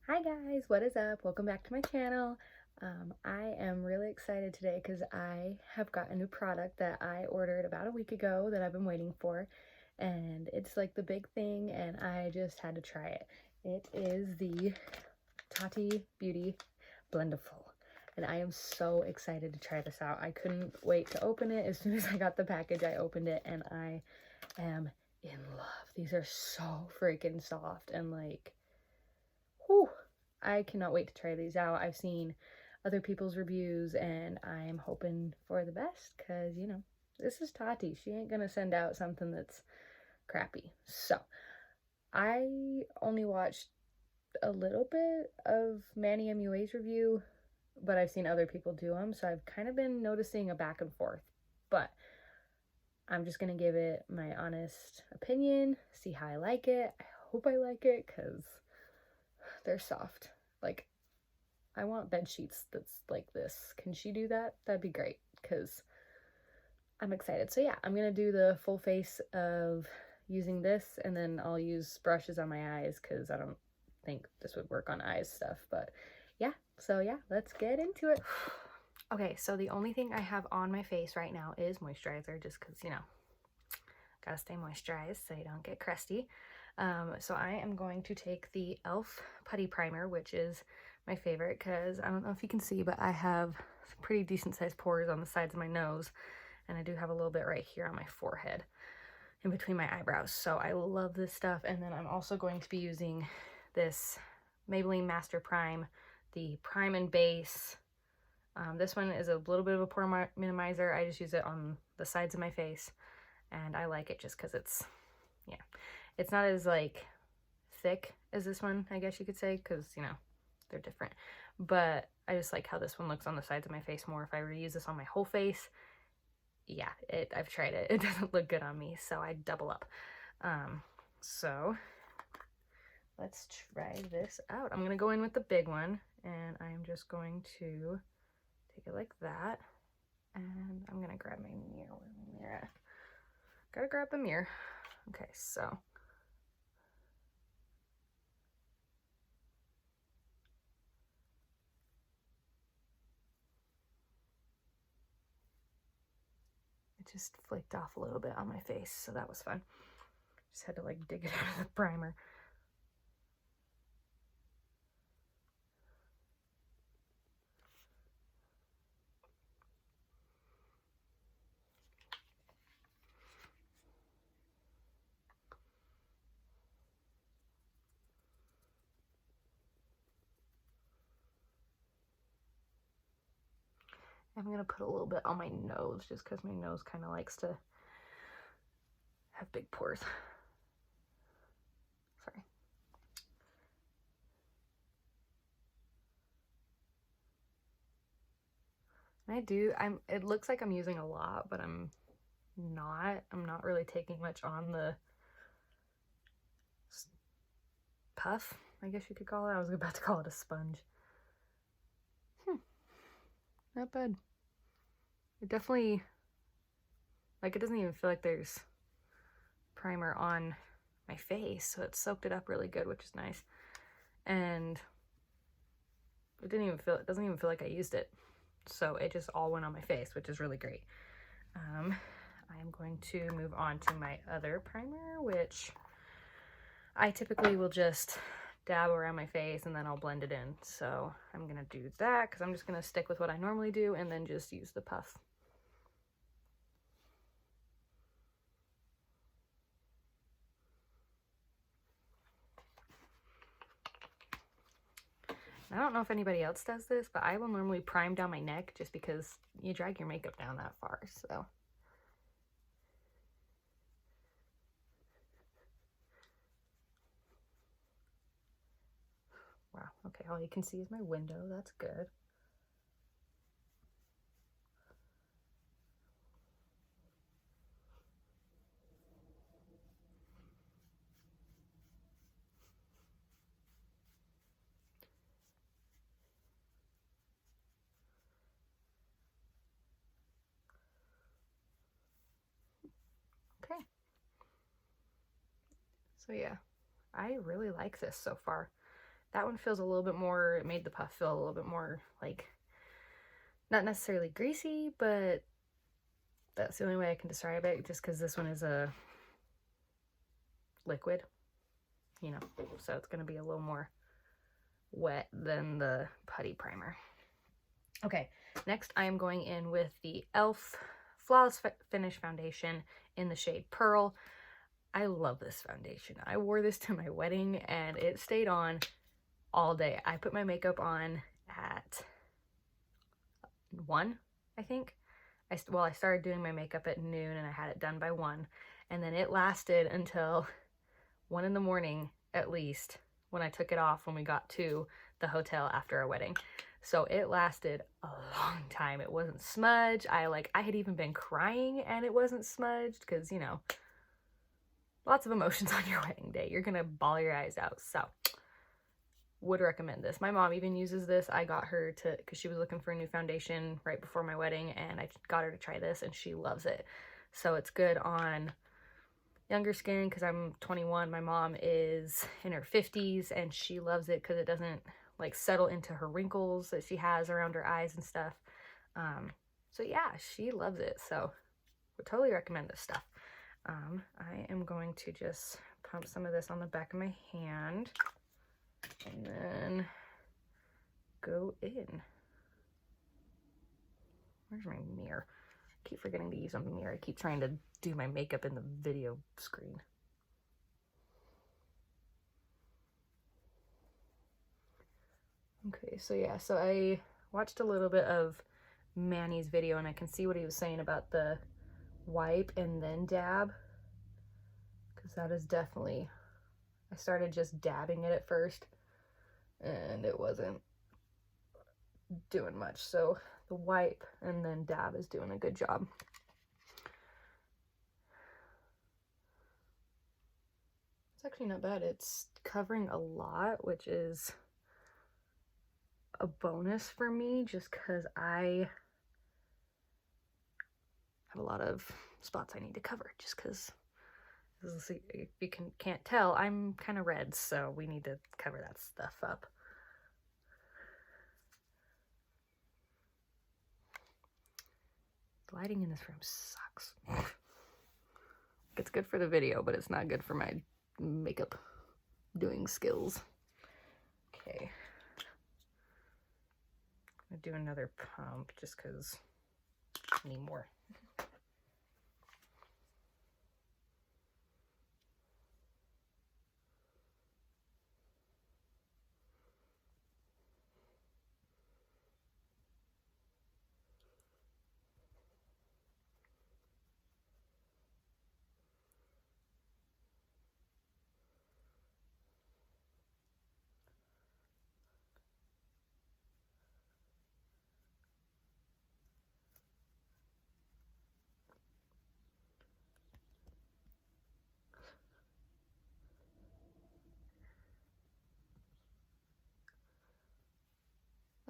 Hi guys, what is up? Welcome back to my channel. I am really excited today because I have got a new product that I ordered about a week ago that I've been waiting for, and it's like the big thing and I just had to try it. It is the Tati Beauty Blendiful, and I am so excited to try this out. I couldn't wait to open it. As soon as I got the package, I opened it and I am in love. These are so freaking soft and like, whew, I cannot wait to try these out. I've seen other people's reviews and I'm hoping for the best because, you know, this is Tati. She ain't gonna send out something that's crappy. So, I only watched a little bit of Manny MUA's review, but I've seen other people do them, so I've kind of been noticing a back and forth. But I'm just gonna give it my honest opinion, see how I like it. I hope I like it because they're soft. Like, I want bed sheets that's like this. Can she do that? That'd be great because I'm excited. So yeah, I'm gonna do the full face of using this, and then I'll use brushes on my eyes because I don't think this would work on eyes stuff. But yeah, so yeah, let's get into it. Okay, so the only thing I have on my face right now is moisturizer, just because, you know, gotta stay moisturized so you don't get crusty. So I am going to take the e.l.f. Putty Primer, which is my favorite because I don't know if you can see, but I have some pretty decent sized pores on the sides of my nose, and I do have a little bit right here on my forehead in between my eyebrows. So I love this stuff. And then I'm also going to be using this Maybelline Master Prime, the Prime and Base. This one is a little bit of a pore minimizer. I just use it on the sides of my face, and I like it just because it's, yeah, it's not as like thick as this one, I guess you could say, because, you know, they're different. But I just like how this one looks on the sides of my face more. If I were to use this on my whole face, yeah, I've tried it. It doesn't look good on me, so I double up. So let's try this out. I'm gonna go in with the big one, and I'm just going to take it like that. And I'm gonna grab my mirror. Where's my mirror at? Gotta grab the mirror. Okay, so it just flaked off a little bit on my face, so that was fun. Just had to like dig it out of the primer. I'm gonna put a little bit on my nose just because my nose kind of likes to have big pores. Sorry. It looks like I'm using a lot, but I'm not really taking much on the puff, I guess you could call it. I was about to call it a sponge. Not bad. It definitely, like, it doesn't even feel like there's primer on my face, so it soaked it up really good, which is nice. And it doesn't even feel like I used it. So it just all went on my face, which is really great. I am going to move on to my other primer, which I typically will just dab around my face and then I'll blend it in. So I'm gonna do that because I'm just gonna stick with what I normally do and then just use the puff. I don't know if anybody else does this, but I will normally prime down my neck just because you drag your makeup down that far, so. Wow, okay, all you can see is my window, that's good. Okay. So yeah, I really like this so far. that one feels a little bit more, it made the puff feel a little bit more like, not necessarily greasy, but that's the only way I can describe it, just because this one is a liquid, you know, so it's going to be a little more wet than the putty primer. Okay, next I am going in with the e.l.f. Flawless Finish Foundation in the shade Pearl. I love this foundation. I wore this to my wedding and it stayed on all day. I put my makeup on at 1, I think. I started doing my makeup at noon and I had it done by 1. And then it lasted until 1 in the morning at least when I took it off when we got to the hotel after our wedding. So it lasted a long time. It wasn't smudged. I had even been crying and it wasn't smudged because, you know, lots of emotions on your wedding day. You're gonna bawl your eyes out. So would recommend this. My mom even uses this. I got her to, because she was looking for a new foundation right before my wedding, and I got her to try this and she loves it. So it's good on younger skin because I'm 21. My mom is in her 50s and she loves it because it doesn't like settle into her wrinkles that she has around her eyes and stuff. So yeah, she loves it. So would totally recommend this stuff. I am going to just pump some of this on the back of my hand and then go in. Where's my mirror? I keep forgetting to use a mirror. I keep trying to do my makeup in the video screen. Okay, so yeah, so I watched a little bit of Manny's video and I can see what he was saying about the wipe and then dab, because that is definitely, I started just dabbing it at first and it wasn't doing much, so the wipe and then dab is doing a good job. It's actually not bad. It's covering a lot, which is a bonus for me just because I have a lot of spots I need to cover, just because, if you can't tell, I'm kind of red, so we need to cover that stuff up. The lighting in this room sucks. It's good for the video, but it's not good for my makeup doing skills. Okay. I'm gonna do another pump just because I need more.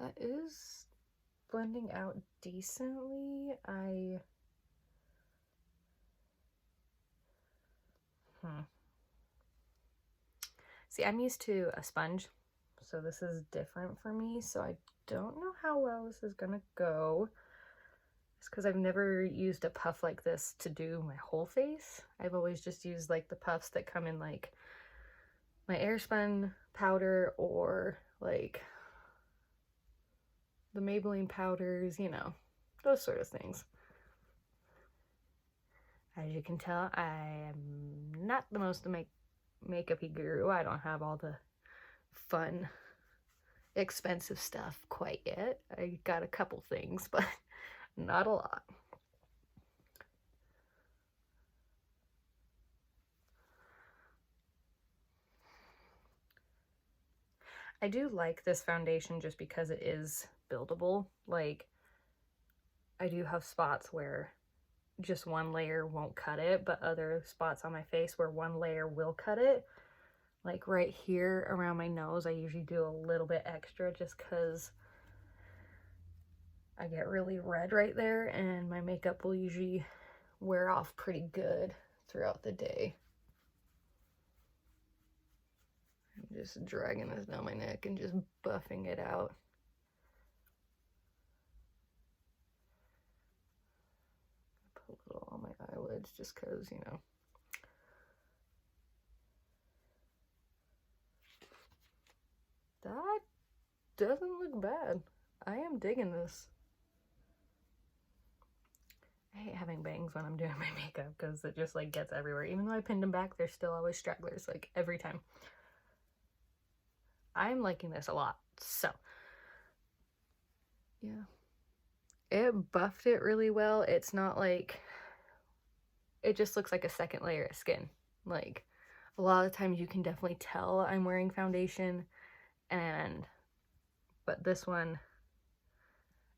That is blending out decently. See, I'm used to a sponge, so this is different for me, so I don't know how well this is gonna go. It's because I've never used a puff like this to do my whole face. I've always just used like the puffs that come in like my Airspun powder or like the Maybelline powders, you know, those sort of things. As you can tell, I am not the most makeup-y guru. I don't have all the fun, expensive stuff quite yet. I got a couple things, but not a lot. I do like this foundation just because it is buildable. Like, I do have spots where just one layer won't cut it, but other spots on my face where one layer will cut it. Like right here around my nose, I usually do a little bit extra just because I get really red right there and my makeup will usually wear off pretty good throughout the day. I'm just dragging this down my neck and just buffing it out. Put a little on my eyelids just because, you know. That doesn't look bad. I am digging this. I hate having bangs when I'm doing my makeup because it just like gets everywhere. Even though I pinned them back, there's still always stragglers, like every time. I'm liking this a lot. So, yeah. It buffed it really well. It's not like, it just looks like a second layer of skin. Like, a lot of times you can definitely tell I'm wearing foundation, but this one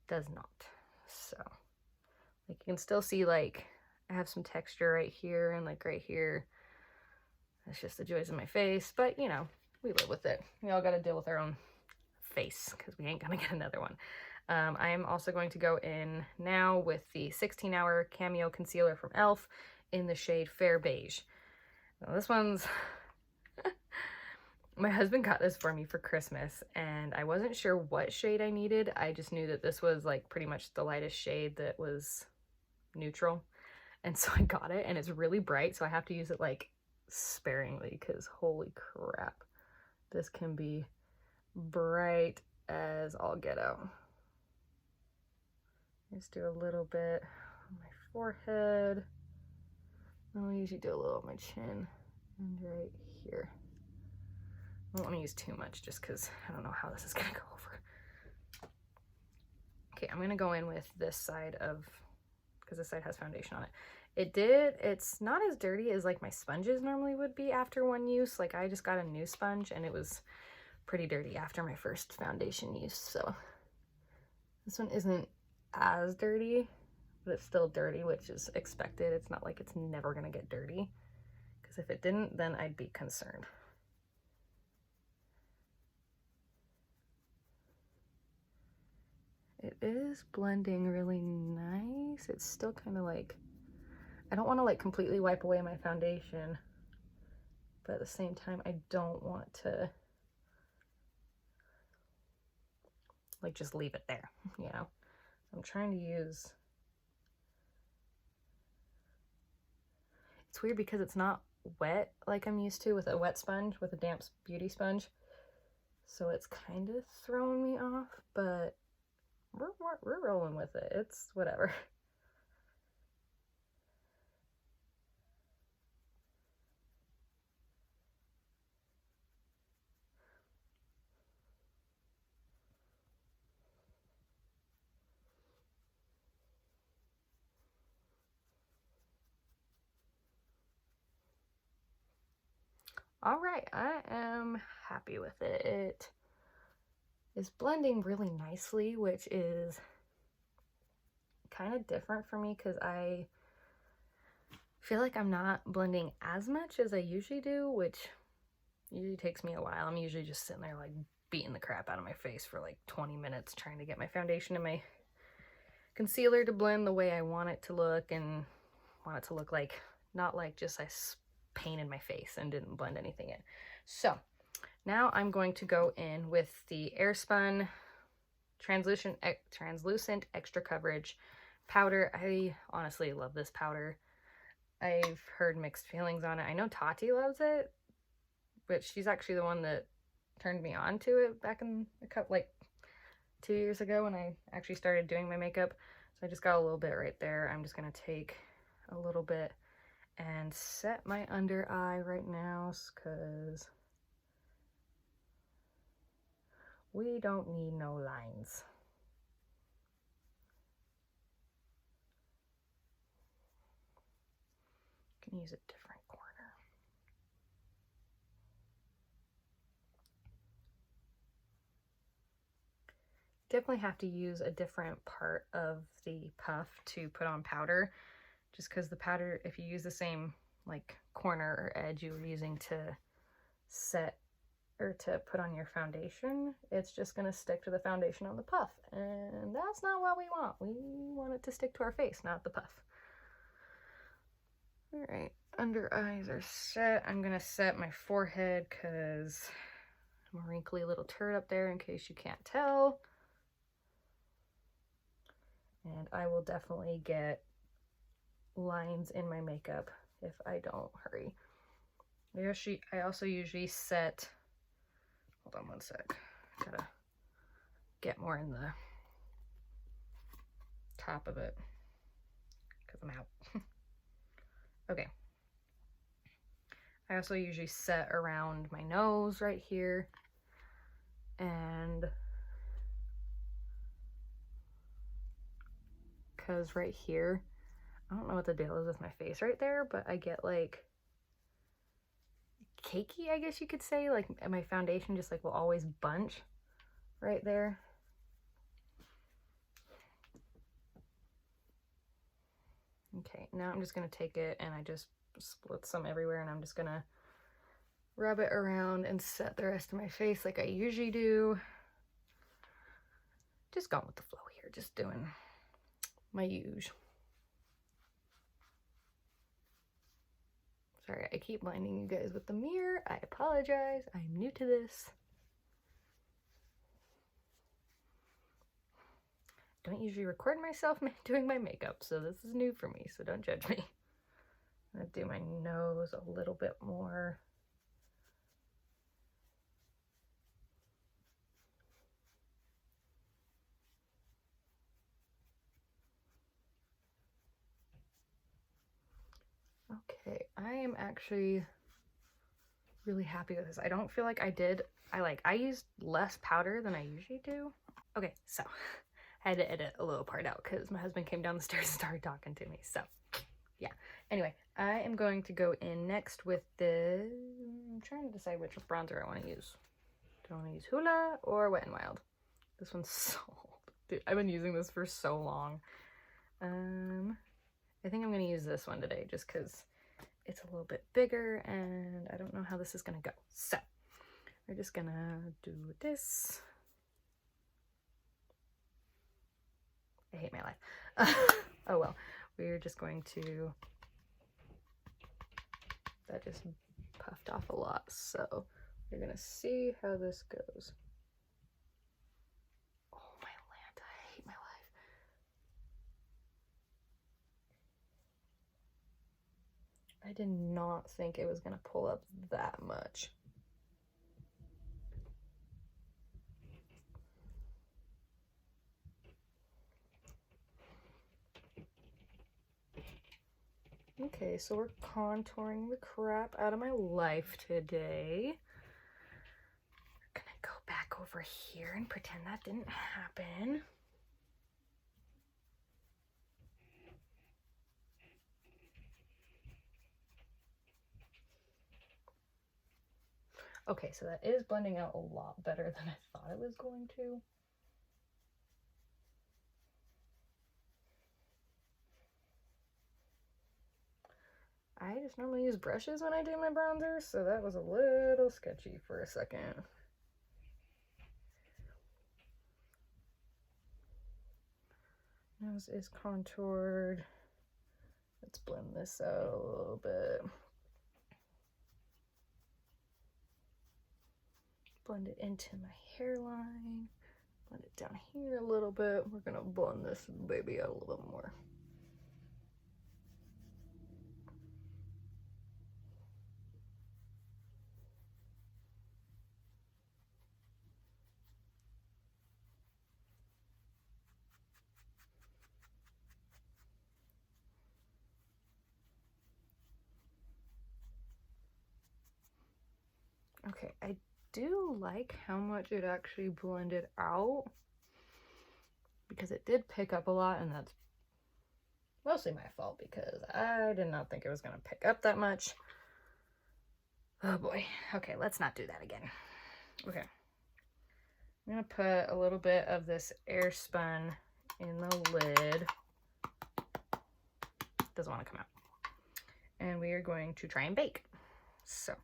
does not. So, like, you can still see, like, I have some texture right here and like right here. It's just the joys of my face, but you know, we live with it. We all got to deal with our own face because we ain't gonna get another one. I am also going to go in now with the 16-hour Cameo Concealer from e.l.f. in the shade Fair Beige. Now this one's, my husband got this for me for Christmas and I wasn't sure what shade I needed. I just knew that this was like pretty much the lightest shade that was neutral. And so I got it and it's really bright, so I have to use it like sparingly because holy crap, this can be bright as all get out. Just do a little bit on my forehead. I'll usually do a little on my chin and right here. I don't want to use too much just because I don't know how this is going to go over. Okay, I'm going to go in with this side of, because this side has foundation on it. It's not as dirty as like my sponges normally would be after one use. Like I just got a new sponge and it was pretty dirty after my first foundation use. So this one isn't as dirty, but it's still dirty, which is expected. It's not like it's never gonna get dirty, because if it didn't, then I'd be concerned. It is blending really nice. It's still kind of like, I don't want to like completely wipe away my foundation, but at the same time I don't want to like just leave it there, you know. I'm trying to use, it's weird because it's not wet like I'm used to with a wet sponge, with a damp beauty sponge. So it's kind of throwing me off, but we're rolling with it. It's whatever. All right, I am happy with it. It is blending really nicely, which is kind of different for me because I feel like I'm not blending as much as I usually do, which usually takes me a while. I'm usually just sitting there like beating the crap out of my face for like 20 minutes trying to get my foundation and my concealer to blend the way I want it to look, and want it to look like, not like just I painted my face and didn't blend anything in. So now I'm going to go in with the Airspun translucent extra coverage powder. I honestly love this powder. I've heard mixed feelings on it. I know Tati loves it, but she's actually the one that turned me on to it back in like 2 years ago when I actually started doing my makeup. So I just got a little bit right there. I'm just gonna take a little bit and set my under eye right now because we don't need no lines. Can use a different corner. Definitely have to use a different part of the puff to put on powder, just because the powder, if you use the same like corner or edge you were using to set or to put on your foundation, it's just going to stick to the foundation on the puff, and that's not what we want. We want it to stick to our face, not the puff. All right, under eyes are set. I'm going to set my forehead because I'm a wrinkly little turd up there in case you can't tell. And I will definitely get lines in my makeup if I don't hurry. I also usually set, hold on one sec, gotta get more in the top of it because I'm out. Okay. I also usually set around my nose right here, and because right here, I don't know what the deal is with my face right there, but I get like cakey, I guess you could say, like my foundation just like will always bunch right there. Okay, now I'm just gonna take it and I just split some everywhere, and I'm just gonna rub it around and set the rest of my face like I usually do. Just going with the flow here, just doing my usual. Sorry, I keep blinding you guys with the mirror. I apologize. I'm new to this. Don't usually record myself doing my makeup, so this is new for me, so don't judge me. I'm gonna do my nose a little bit more. Okay, I am actually really happy with this. I don't feel like I used less powder than I usually do. Okay, so I had to edit a little part out because my husband came down the stairs and started talking to me, so yeah. Anyway, I am going to go in next with the, I'm trying to decide which bronzer I want to use. Do I want to use Hoola or Wet n Wild? This one's so old. Dude, I've been using this for so long. I think I'm going to use this one today just because it's a little bit bigger and I don't know how this is going to go. So we're just going to do this. I hate my life. Oh well, we're just going to, that just puffed off a lot, so we're gonna see how this goes. Oh my land, I hate my life. I did not think it was gonna pull up that much. Okay, so we're contouring the crap out of my life today. We're gonna go back over here and pretend that didn't happen. Okay, so that is blending out a lot better than I thought it was going to. I just normally use brushes when I do my bronzer, so that was a little sketchy for a second. Nose is contoured. Let's blend this out a little bit. Blend it into my hairline. Blend it down here a little bit. We're gonna blend this baby out a little bit more. Okay, I do like how much it actually blended out because it did pick up a lot, and that's mostly my fault because I did not think it was gonna pick up that much. Oh boy. Okay, let's not do that again. Okay. I'm gonna put a little bit of this air spun in the lid. Doesn't want to come out. And we are going to try and bake. So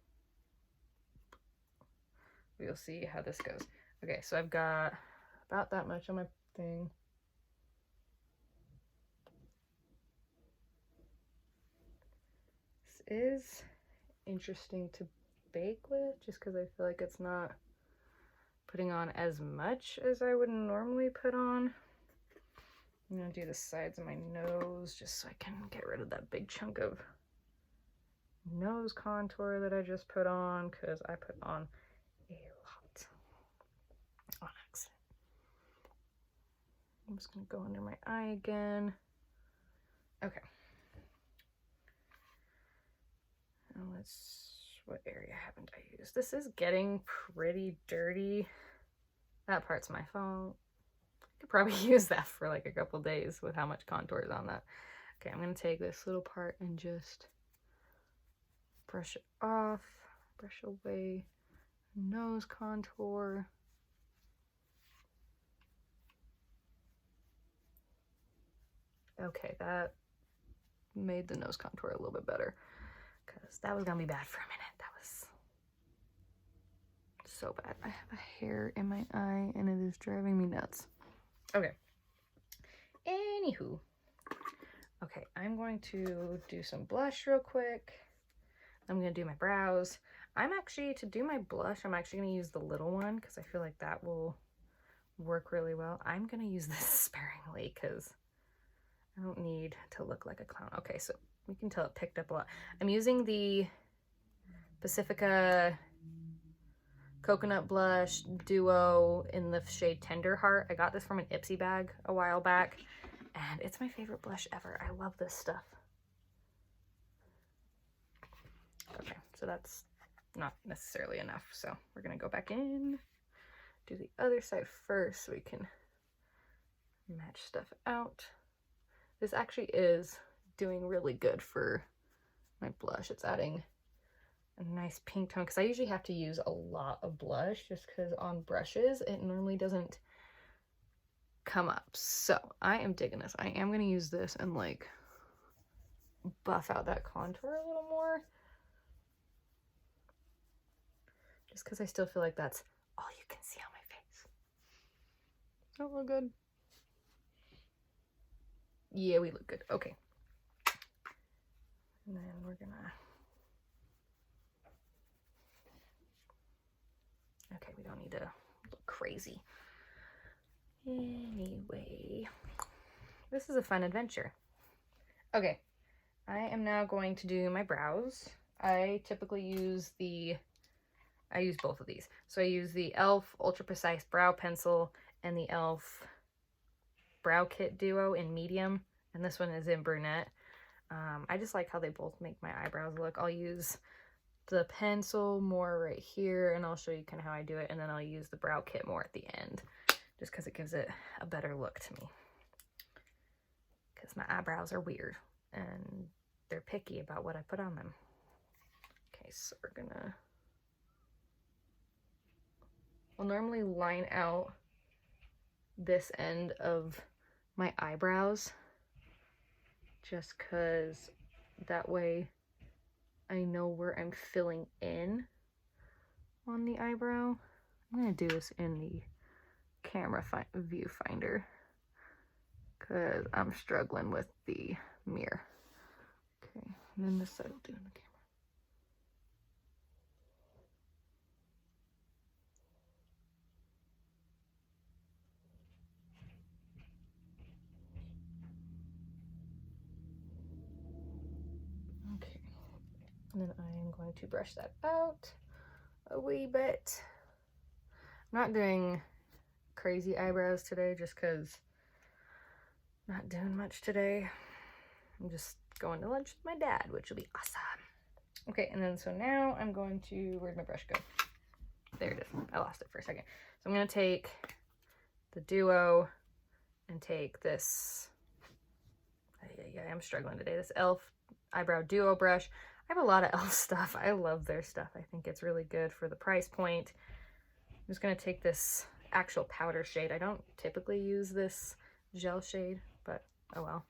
we'll see how this goes. Okay, so I've got about that much on my thing. This is interesting to bake with just because I feel like it's not putting on as much as I would normally put on. I'm gonna do the sides of my nose just so I can get rid of that big chunk of nose contour that I just put on, because I put on a lot on accident. I'm just gonna go under my eye again. Okay. Now what area haven't I used? This is getting pretty dirty. That part's my fault. I could probably use that for like a couple days with how much contour is on that. Okay, I'm gonna take this little part and just brush it off, brush away nose contour. Okay, that made the nose contour a little bit better, because that was gonna be bad for a minute. That was so bad. I have a hair in my eye and it is driving me nuts. Okay. Anywho. Okay, I'm going to do some blush real quick. I'm gonna do my brows. To do my blush, I'm actually gonna use the little one because I feel like that will work really well. I'm gonna use this sparingly because I don't need to look like a clown. Okay, so we can tell it picked up a lot. I'm using the Pacifica Coconut Blush Duo in the shade Tender Heart. I got this from an Ipsy bag a while back, and it's my favorite blush ever. I love this stuff. Okay, so that's not necessarily enough, so we're gonna go back in, do the other side first so we can match stuff out. This actually is doing really good for my blush. It's adding a nice pink tone, because I usually have to use a lot of blush just because on brushes it normally doesn't come up. So I am digging this. I am going to use this and like buff out that contour a little more, just because I still feel like that's all you can see on my face. Does that look good? Yeah, we look good. Okay. And then we're gonna... Okay, we don't need to look crazy. Anyway, this is a fun adventure. Okay, I am now going to do my brows. I typically use both of these. So I use the e.l.f. Ultra Precise Brow Pencil and the e.l.f. Brow Kit Duo in medium, and this one is in brunette. I just like how they both make my eyebrows look. I'll use the pencil more right here, and I'll show you kind of how I do it, and then I'll use the brow kit more at the end, just because it gives it a better look to me. Because my eyebrows are weird, and they're picky about what I put on them. Okay, so I'll normally line out this end of my eyebrows, just because that way I know where I'm filling in on the eyebrow. I'm going to do this in the camera viewfinder because I'm struggling with the mirror. Okay, and then this side will do in the camera. Okay, and then I am going to brush that out a wee bit. I'm not doing crazy eyebrows today just because I'm not doing much today. I'm just going to lunch with my dad, which will be awesome. Okay, and then so now I'm going to, where'd my brush go? There it is. I lost it for a second. So I'm going to take the Duo and take this, I'm struggling today, this e.l.f. Eyebrow Duo brush. I have a lot of e.l.f. stuff. I love their stuff. I think it's really good for the price point. I'm just going to take this actual powder shade. I don't typically use this gel shade, but oh well.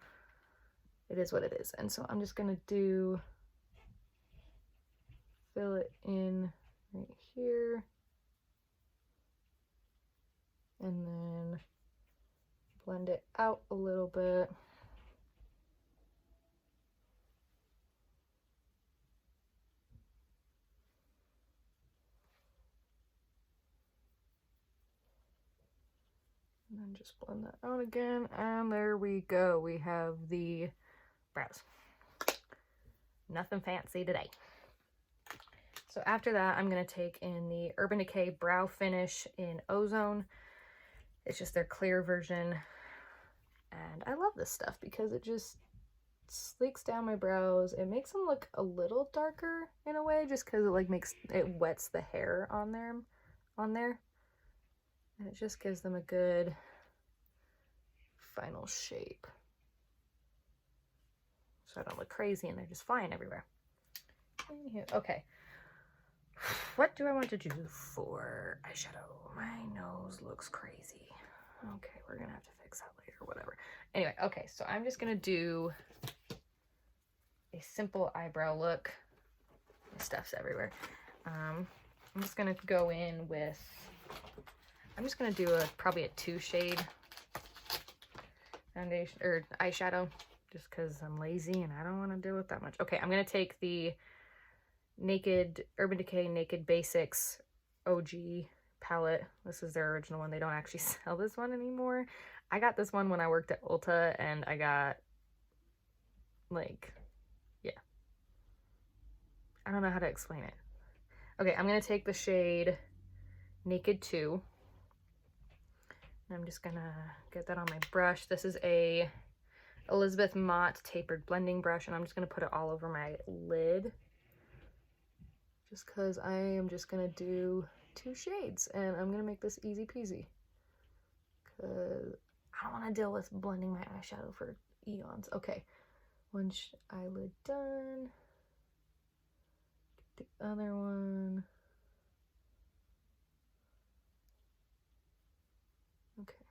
It is what it is. And so I'm just going to fill it in right here. And then blend it out a little bit. And then just blend that out again, and there we go. We have the brows. Nothing fancy today. So after that, I'm going to take in the Urban Decay Brow Finish in Ozone. It's just their clear version. And I love this stuff because it just sleeks down my brows. It makes them look a little darker in a way, just because it like wets the hair on there. And it just gives them a good final shape. So I don't look crazy and they're just flying everywhere. Okay. What do I want to do for eyeshadow? My nose looks crazy. Okay, we're gonna have to fix that later, whatever. Anyway, okay, so I'm just gonna do a simple eyebrow look. My stuff's everywhere. I'm just gonna go in with, I'm just gonna do probably a 2-shade foundation or eyeshadow, just because I'm lazy and I don't want to deal with that much. Okay, I'm gonna take the Urban Decay Naked Basics OG palette. This is their original one. They don't actually sell this one anymore. I got this one when I worked at Ulta, and I got, like, yeah. I don't know how to explain it. Okay, I'm going to take the shade Naked 2. And I'm just going to get that on my brush. This is a Elizabeth Mott tapered blending brush, and I'm just going to put it all over my lid. Just because I am just going to do 2 shades, and I'm going to make this easy peasy. Because I don't want to deal with blending my eyeshadow for eons. Okay, one eyelid done. Get the other one. Okay,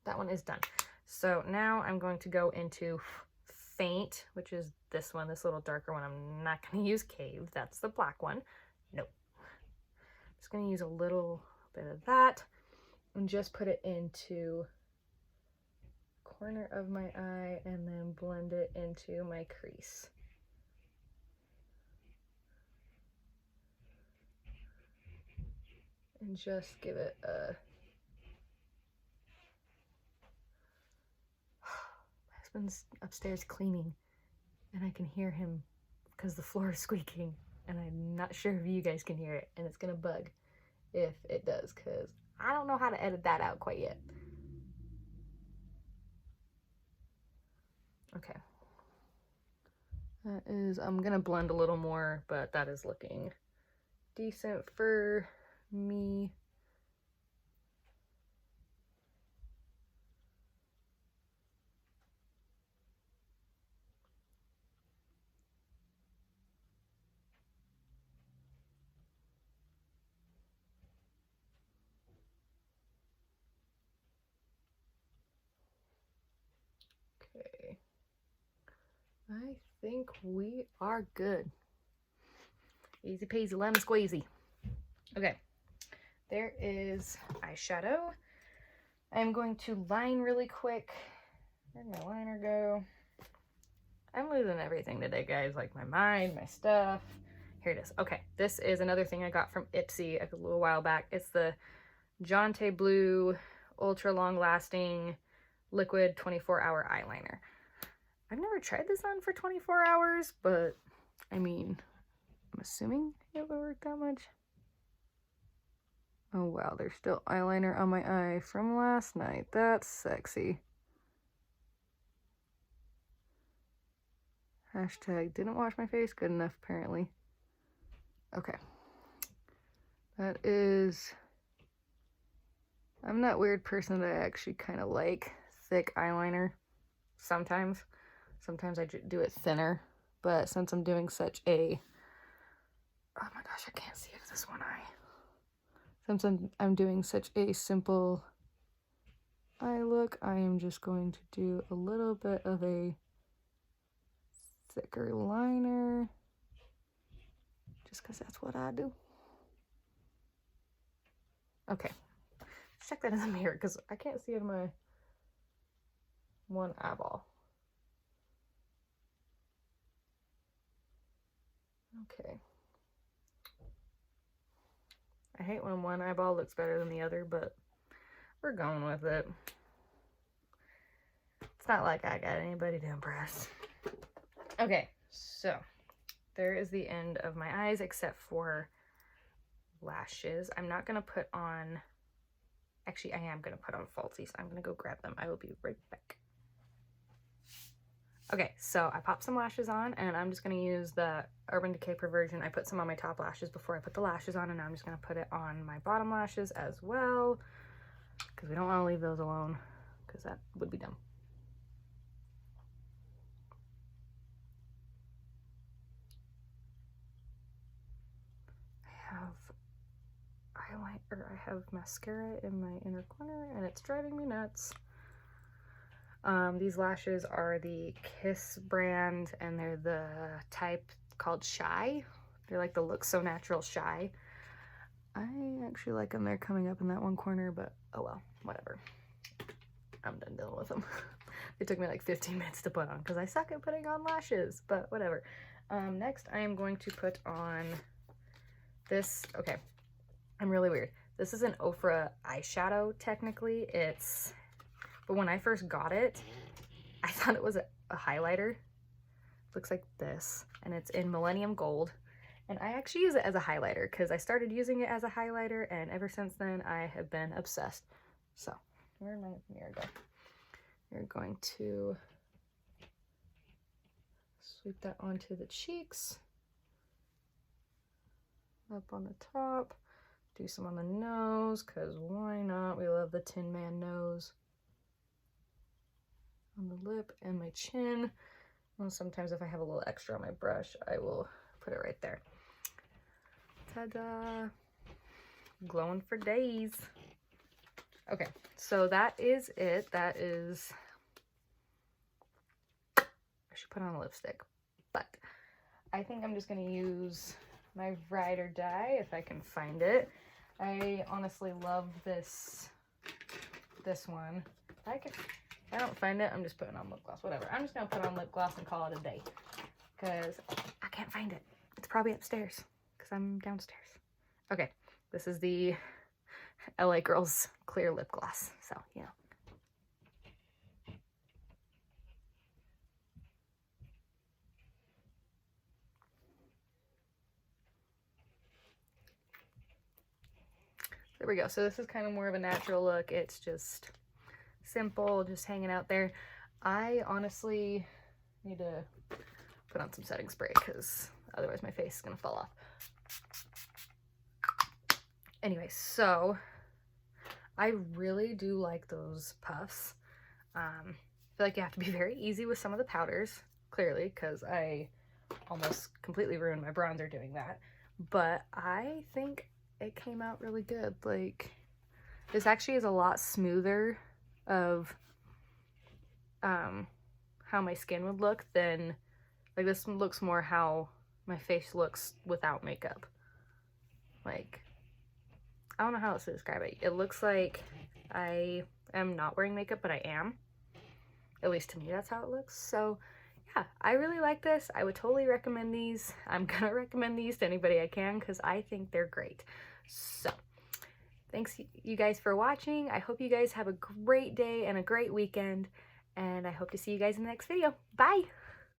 that one is done. So now I'm going to go into Faint, which is this one, this little darker one. I'm not going to use Cave. That's the black one. Nope. I'm just going to use a little bit of that and just put it into the corner of my eye and then blend it into my crease. And just give it a... My husband's upstairs cleaning, and I can hear him because the floor is squeaking, and I'm not sure if you guys can hear it, and it's gonna bug if it does, because I don't know how to edit that out quite yet. Okay. That is, I'm gonna blend a little more, but that is looking decent for me. Okay. I think we are good. Easy peasy lemon squeezy. Okay. There is eyeshadow. I'm going to line really quick. Where'd my liner go? I'm losing everything today, guys. Like my mind, my stuff. Here it is. Okay, this is another thing I got from Ipsy a little while back. It's the Jante Blue Ultra Long Lasting Liquid 24-Hour Eyeliner. I've never tried this on for 24 hours, but I mean, I'm assuming it would work that much. Oh wow, there's still eyeliner on my eye from last night. That's sexy. Hashtag didn't wash my face good enough, apparently. Okay. That is... I'm that weird person that I actually kind of like thick eyeliner sometimes. Sometimes I do it thinner, but since I'm doing such a... Oh my gosh, I can't see it with this one eye. Since I'm doing such a simple eye look, I am just going to do a little bit of a thicker liner, just because that's what I do. Okay, let's check that in the mirror because I can't see it in my one eyeball. Okay. I hate when one eyeball looks better than the other, but we're going with it. It's not like I got anybody to impress. Okay, so there is the end of my eyes except for lashes. I'm not gonna put on, actually I am gonna put on falsies. I'm gonna go grab them. I will be right back. Okay, so I popped some lashes on and I'm just gonna use the Urban Decay Perversion. I put some on my top lashes before I put the lashes on, and now I'm just gonna put it on my bottom lashes as well, because we don't wanna leave those alone, because that would be dumb. I have mascara in my inner corner and it's driving me nuts. These lashes are the Kiss brand and they're the type called Shy. They're like the Look So Natural Shy. I actually like them. They're coming up in that one corner, but oh well, whatever. I'm done dealing with them. It took me like 15 minutes to put on because I suck at putting on lashes, but whatever. Next I am going to put on this. Okay, I'm really weird. This is an Ofra eyeshadow, technically. But when I first got it, I thought it was a highlighter. It looks like this, and it's in Millennium Gold. And I actually use it as a highlighter because I started using it as a highlighter, and ever since then I have been obsessed. So, where did my mirror go? You're going to sweep that onto the cheeks, up on the top. Do some on the nose, because why not? We love the Tin Man nose. On the lip and my chin. And sometimes if I have a little extra on my brush, I will put it right there. Ta-da! Glowing for days. Okay, so that is it. That is... I should put on a lipstick. But I think I'm just going to use my Ride or Die if I can find it. I honestly love this one. If I don't find it, I'm just putting on lip gloss. Whatever. I'm just going to put on lip gloss and call it a day. Because I can't find it. It's probably upstairs. Because I'm downstairs. Okay. This is the LA Girls Clear Lip Gloss. So, you know. There we go. So this is kind of more of a natural look. It's just simple, just hanging out there. I honestly need to put on some setting spray because otherwise my face is going to fall off. Anyway, so I really do like those puffs. I feel like you have to be very easy with some of the powders, clearly, because I almost completely ruined my bronzer doing that. But I think it came out really good. Like, this actually is a lot smoother of how my skin would look than, like, this looks more how my face looks without makeup. Like, I don't know how else to describe it. It looks like I am not wearing makeup, but I am. At least to me, that's how it looks. So yeah, I really like this. I would totally recommend these. I'm gonna recommend these to anybody I can because I think they're great. So thanks you guys for watching. I hope you guys have a great day and a great weekend, and I hope to see you guys in the next video. Bye!